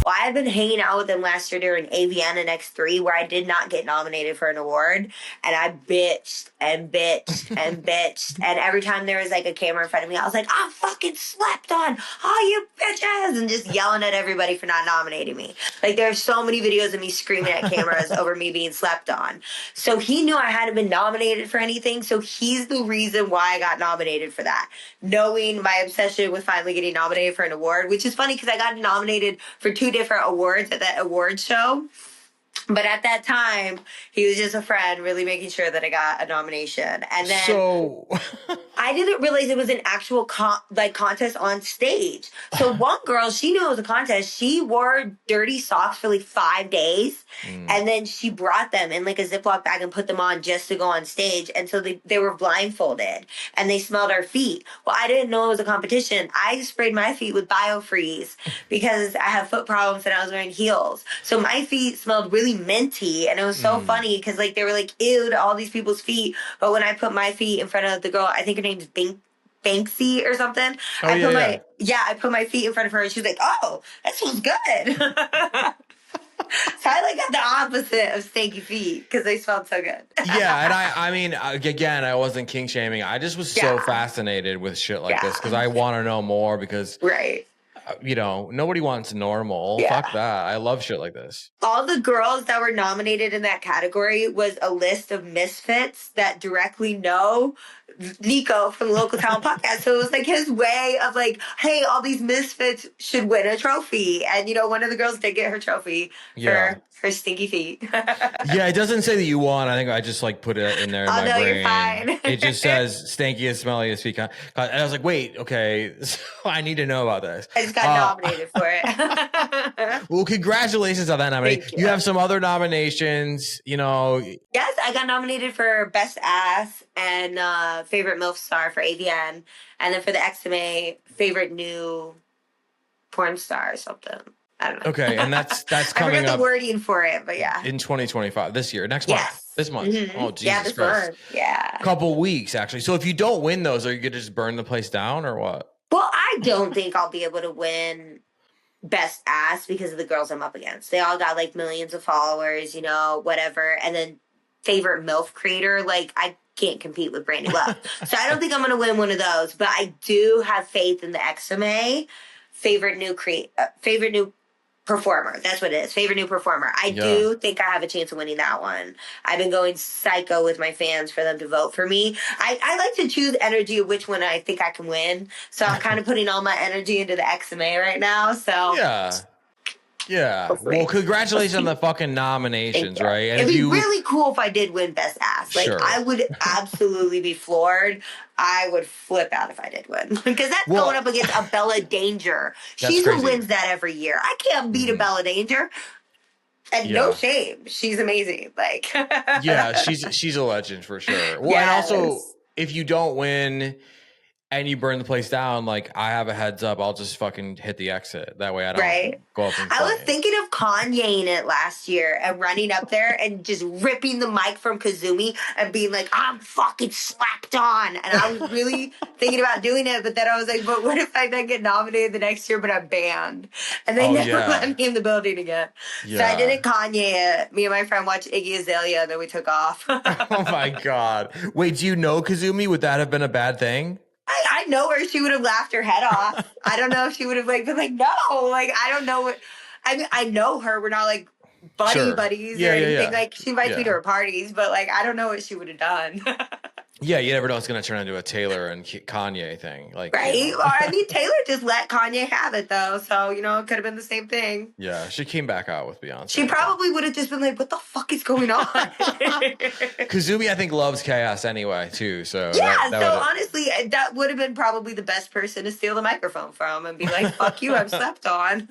Well, I've been hanging out with him last year during AVN and X3 where I did not get nominated for an award. And I bitched and bitched and bitched. And every time there was like a camera in front of me, I was like, I'm fucking slept on. Oh, you bitches. And just yelling at everybody for not nominating me. Like there's so many videos of me screaming at cameras over me being slept on. So he knew I hadn't been nominated for anything. So he's the reason why I got nominated for that. Knowing my obsession with finally getting nominated for an award, which is funny because I got nominated for 2 different awards at that award show. But at that time, he was just a friend really making sure that I got a nomination. And then I didn't realize it was an actual contest on stage. So one girl, she knew it was a contest. She wore dirty socks for like 5 days. And then she brought them in like a Ziploc bag and put them on just to go on stage. And so they were blindfolded and they smelled our feet. Well, I didn't know it was a competition. I sprayed my feet with BioFreeze because I have foot problems and I was wearing heels. So my feet smelled really minty, and it was so funny because like they were like ew to all these people's feet, but when I put my feet in front of the girl, I think her name's Banksy or something. I put my feet in front of her and she was like, oh, that smells good. So I like got the opposite of stanky feet because they smelled so good. Yeah, and I mean, again, I wasn't kink shaming. I just was so fascinated with shit like this because I want to know more because you know, nobody wants normal. Fuck that. I love shit like this. All the girls that were nominated in that category was a list of misfits that directly know Nico from the Local Talent podcast. So it was like his way of like, hey, all these misfits should win a trophy. And, you know, one of the girls did get her trophy for her stinky feet. Yeah, it doesn't say that you won. I think I just like put it in there in my brain. You're fine. It just says stankiest, smelliest feet. And I was like, wait, okay, so I need to know about this. I just got nominated for it. Well, congratulations on that nomination. You have some other nominations, you know. Yes, I got nominated for Best Ass and Favorite MILF Star for AVN. And then for the XMA, Favorite New Porn Star or something. I don't know. Okay, and that's coming up. I forgot the wording for it, but yeah. In 2025, this year, next month. Yes. This month. Oh, Jesus yeah, this Christ. month. Yeah. Couple weeks, actually. So if you don't win those, are you going to just burn the place down or what? Well, I don't think I'll be able to win best ass because of the girls I'm up against. They all got like millions of followers, whatever. And then favorite MILF creator, like I can't compete with Brandy Love. So I don't think I'm going to win one of those, but I do have faith in the XMA favorite new performer. That's what it is. Favorite new performer. I do think I have a chance of winning that one. I've been going psycho with my fans for them to vote for me. I like to choose energy of which one I think I can win. So I'm kind of putting all my energy into the XMA right now. So yeah. Hopefully. Well, congratulations on the fucking nominations, right? And it'd be really cool if I did win best ass. Like I would absolutely be floored. I would flip out if I did win because that's going up against a Bella Danger. She's who wins that every year. I can't beat a Bella Danger. And no shame, she's amazing. Like she's a legend for sure. Well, and also if you don't win and you burn the place down, like I have a heads up, I'll just fucking hit the exit. That way I don't go up and I was thinking of Kanye in it last year and running up there and just ripping the mic from Kazumi and being like, I'm fucking slapped on. And I was really thinking about doing it, but then I was like, but what if I then get nominated the next year, but I'm banned? And they never let me in the building again. Yeah. So I did it Kanye. Me and my friend watched Iggy Azalea, and then we took off. Oh my God. Wait, do you know Kazumi? Would that have been a bad thing? I know her. She would have laughed her head off. I don't know if she would have been like, no, like, I don't know what, I mean, I know her. We're not like buddies or anything. Like she invites me to her parties, but like, I don't know what she would have done. Yeah, you never know it's going to turn into a Taylor and Kanye thing. Like, right? Or I mean, Taylor just let Kanye have it, though. So, it could have been the same thing. Yeah, she came back out with Beyonce. She probably would have just been like, what the fuck is going on? Kazumi, I think, loves chaos anyway, too. So honestly, that would have been probably the best person to steal the microphone from and be like, fuck you, I'm slept on.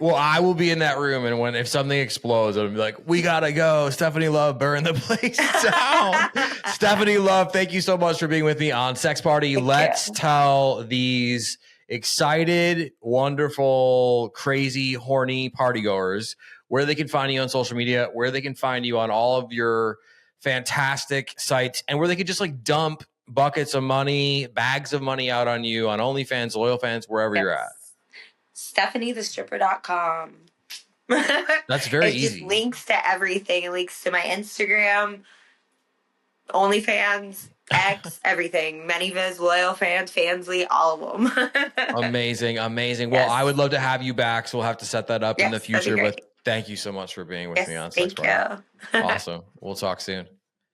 Well, I will be in that room, and if something explodes, I'll be like, we got to go. Stephanie Love, burn the place down. Stephanie Love, thank you so much for being with me on Sex Party. Let's tell these excited, wonderful, crazy, horny partygoers where they can find you on social media, where they can find you on all of your fantastic sites, and where they can just like dump buckets of money, bags of money out on you on OnlyFans, Loyal Fans, wherever you're at. StephanieTheStripper.com. That's very easy. It just links to everything. It links to my Instagram, OnlyFans, X, everything. ManyViz, Loyal Fans, Fansly, all of them. Amazing. Well, I would love to have you back, so we'll have to set that up in the future. But thank you so much for being with me on Sex Party. Thank you. Awesome. We'll talk soon.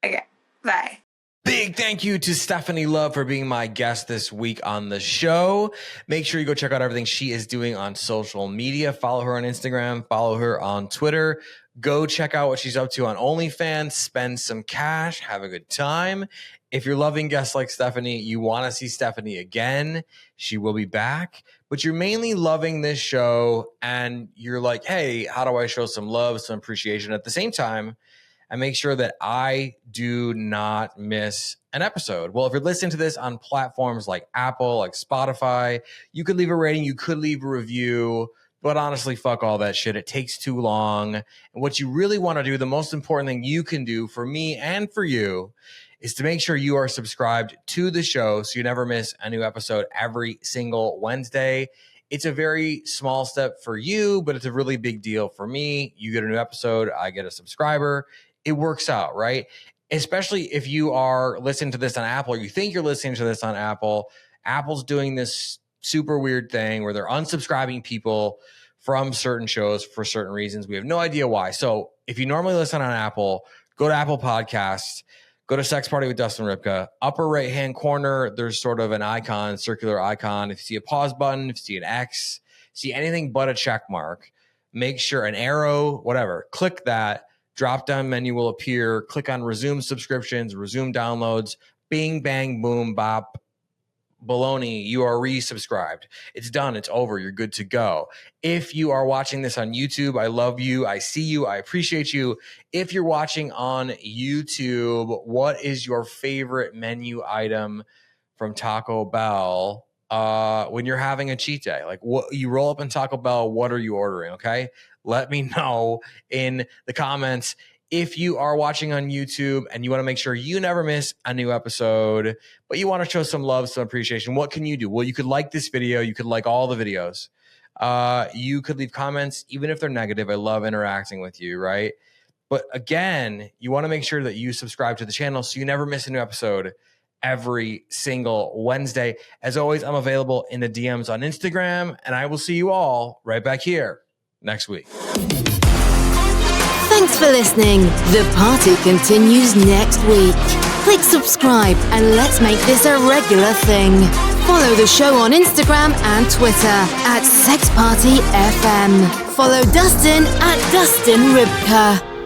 Okay. Bye. Big thank you to Stephanie Love for being my guest this week on the show. Make sure you go check out everything she is doing on social media. Follow her on Instagram. Follow her on Twitter. Go check out what she's up to on OnlyFans. Spend some cash. Have a good time. If you're loving guests like Stephanie, you want to see Stephanie again, she will be back. But you're mainly loving this show and you're like, hey, how do I show some love, some appreciation at the same time and make sure that I do not miss an episode? Well, if you're listening to this on platforms like Apple, like Spotify, you could leave a rating, you could leave a review. But honestly, fuck all that shit. It takes too long. And what you really want to do, the most important thing you can do for me and for you is to make sure you are subscribed to the show so you never miss a new episode every single Wednesday. It's a very small step for you, but it's a really big deal for me. You get a new episode, I get a subscriber. It works out, right? Especially if you are listening to this on Apple, or you think you're listening to this on Apple. Apple's doing this super weird thing where they're unsubscribing people from certain shows for certain reasons. We have no idea why. So if you normally listen on Apple, go to Apple Podcasts, go to Sex Party with Dustin Rybka. Upper right-hand corner, there's sort of an icon, circular icon. If you see a pause button, if you see an X, see anything but a check mark, make sure an arrow, whatever, click that. Drop-down menu will appear. Click on resume subscriptions, resume downloads. Bing, bang, boom, bop. Baloney, you are resubscribed. It's done. It's over. You're good to go. If you are watching this on YouTube, I love you. I see you. I appreciate you. If you're watching on YouTube, what is your favorite menu item from Taco Bell when you're having a cheat day? Like, what you roll up in Taco Bell, what are you ordering? Okay. Let me know in the comments. If you are watching on YouTube and you want to make sure you never miss a new episode, but you want to show some love, some appreciation, what can you do? Well, you could like this video. You could like all the videos. You could leave comments, even if they're negative. I love interacting with you, right? But again, you want to make sure that you subscribe to the channel so you never miss a new episode every single Wednesday. As always, I'm available in the DMs on Instagram, and I will see you all right back here next week. Thanks for listening. The party continues next week. Click subscribe and let's make this a regular thing. Follow the show on Instagram and Twitter @SexPartyFM. Follow Dustin @DustinRybka.